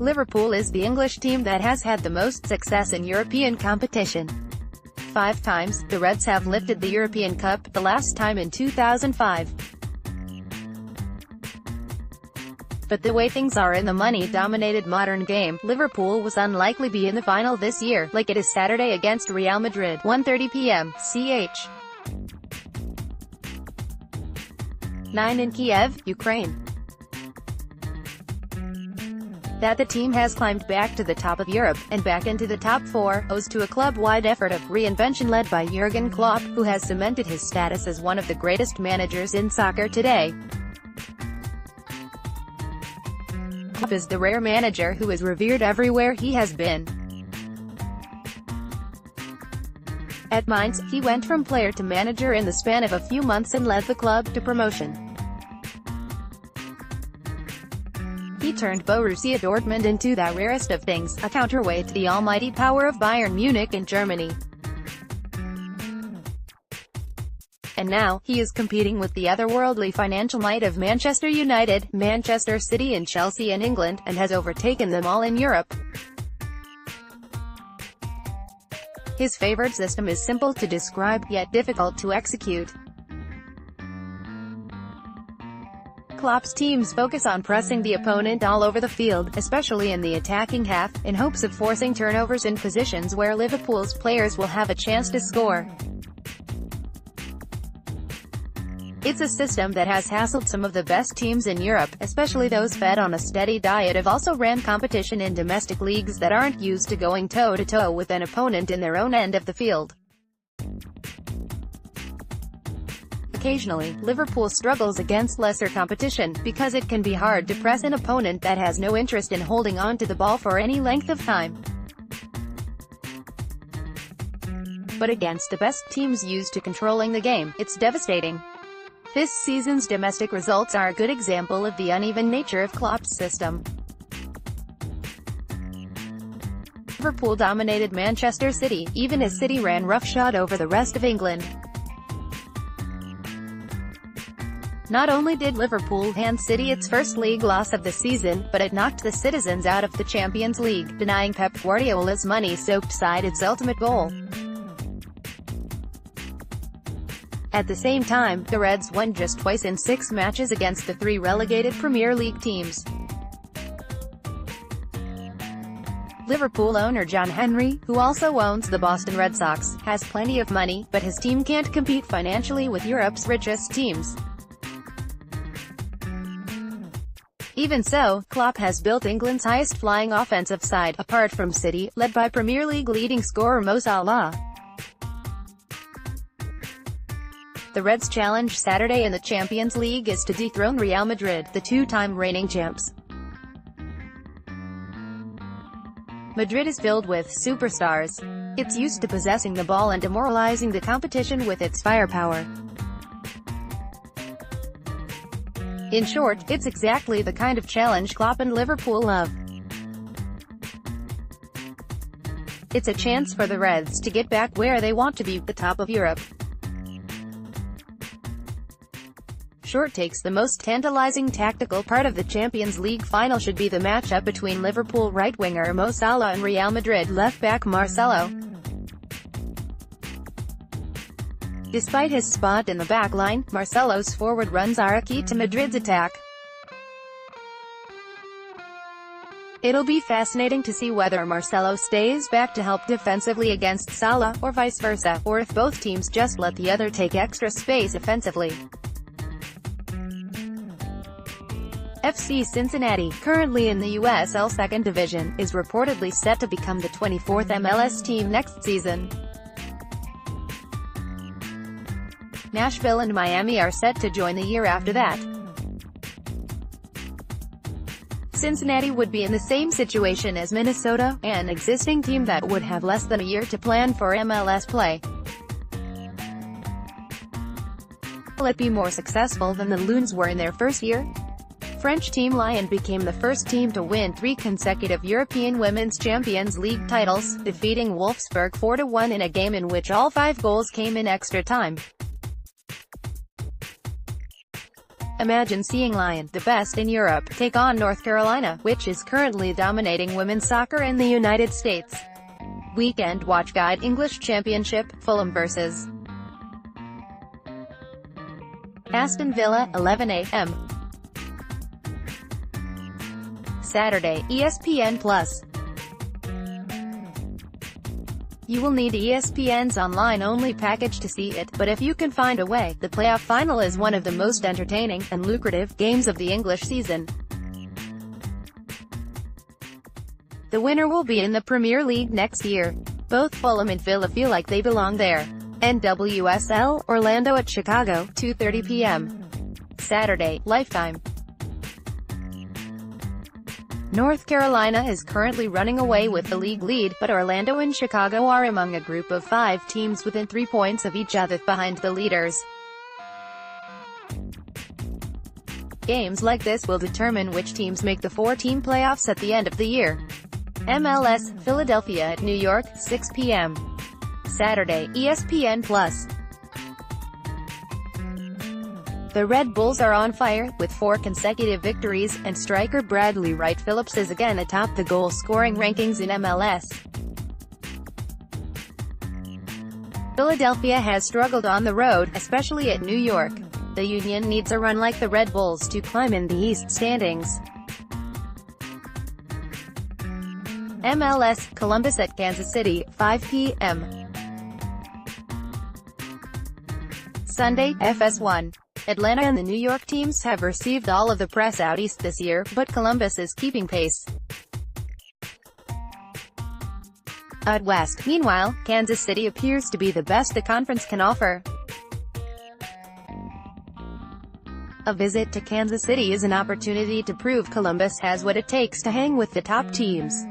Liverpool is the English team that has had the most success in European competition. 5 times, the Reds have lifted the European Cup, the last time in 2005. But the way things are in the money-dominated modern game, Liverpool was unlikely to be in the final this year, like it is Saturday against Real Madrid, 1:30 p.m. ch. 9 in Kiev, Ukraine. That the team has climbed back to the top of Europe, and back into the top 4, owes to a club-wide effort of reinvention led by Jürgen Klopp, who has cemented his status as one of the greatest managers in soccer today. Klopp is the rare manager who is revered everywhere he has been. At Mainz, he went from player to manager in the span of a few months and led the club to promotion. He turned Borussia Dortmund into that rarest of things, a counterweight to the almighty power of Bayern Munich in Germany. And now, he is competing with the otherworldly financial might of Manchester United, Manchester City and Chelsea in England, and has overtaken them all in Europe. His favored system is simple to describe, yet difficult to execute. Klopp's teams focus on pressing the opponent all over the field, especially in the attacking half, in hopes of forcing turnovers in positions where Liverpool's players will have a chance to score. It's a system that has hassled some of the best teams in Europe, especially those fed on a steady diet of also-ran competition in domestic leagues that aren't used to going toe-to-toe with an opponent in their own end of the field. Occasionally, Liverpool struggles against lesser competition, because it can be hard to press an opponent that has no interest in holding on to the ball for any length of time. But against the best teams used to controlling the game, it's devastating. This season's domestic results are a good example of the uneven nature of Klopp's system. Liverpool dominated Manchester City, even as City ran roughshod over the rest of England. Not only did Liverpool hand City its first league loss of the season, but it knocked the citizens out of the Champions League, denying Pep Guardiola's money-soaked side its ultimate goal. At the same time, the Reds won just twice in 6 matches against the 3 relegated Premier League teams. Liverpool owner John Henry, who also owns the Boston Red Sox, has plenty of money, but his team can't compete financially with Europe's richest teams. Even so, Klopp has built England's highest-flying offensive side, apart from City, led by Premier League leading scorer Mo Salah. The Reds' challenge Saturday in the Champions League is to dethrone Real Madrid, the 2-time reigning champs. Madrid is filled with superstars. It's used to possessing the ball and demoralizing the competition with its firepower. In short, it's exactly the kind of challenge Klopp and Liverpool love. It's a chance for the Reds to get back where they want to be, the top of Europe. Short takes the most tantalizing tactical part of the Champions League final should be the matchup between Liverpool right-winger Mo Salah and Real Madrid left-back Marcelo. Despite his spot in the back line, Marcelo's forward runs are a key to Madrid's attack. It'll be fascinating to see whether Marcelo stays back to help defensively against Salah, or vice versa, or if both teams just let the other take extra space offensively. FC Cincinnati, currently in the USL Second Division, is reportedly set to become the 24th MLS team next season. Nashville and Miami are set to join the year after that. Cincinnati would be in the same situation as Minnesota, an existing team that would have less than a year to plan for MLS play. Will it be more successful than the Loons were in their first year? French team Lyon became the first team to win 3 consecutive European Women's Champions League titles, defeating Wolfsburg 4-1 in a game in which all 5 goals came in extra time. Imagine seeing Lion, the best in Europe, take on North Carolina, which is currently dominating women's soccer in the United States. Weekend Watch Guide English Championship, Fulham vs. Aston Villa, 11 a.m. Saturday, ESPN+. You will need ESPN's online-only package to see it, but if you can find a way, the playoff final is one of the most entertaining and lucrative games of the English season. The winner will be in the Premier League next year. Both Fulham and Villa feel like they belong there. NWSL, Orlando at Chicago, 2:30 p.m. Saturday, Lifetime. North Carolina is currently running away with the league lead, but Orlando and Chicago are among a group of 5 teams within 3 points of each other behind the leaders. Games like this will determine which teams make the 4-team playoffs at the end of the year. MLS, Philadelphia at New York, 6 p.m. Saturday, ESPN+. The Red Bulls are on fire, with 4 consecutive victories, and striker Bradley Wright Phillips is again atop the goal-scoring rankings in MLS. Philadelphia has struggled on the road, especially at New York. The Union needs a run like the Red Bulls to climb in the East standings. MLS, Columbus at Kansas City, 5 p.m. Sunday, FS1. Atlanta and the New York teams have received all of the press out east this year, but Columbus is keeping pace. Out west, meanwhile, Kansas City appears to be the best the conference can offer. A visit to Kansas City is an opportunity to prove Columbus has what it takes to hang with the top teams.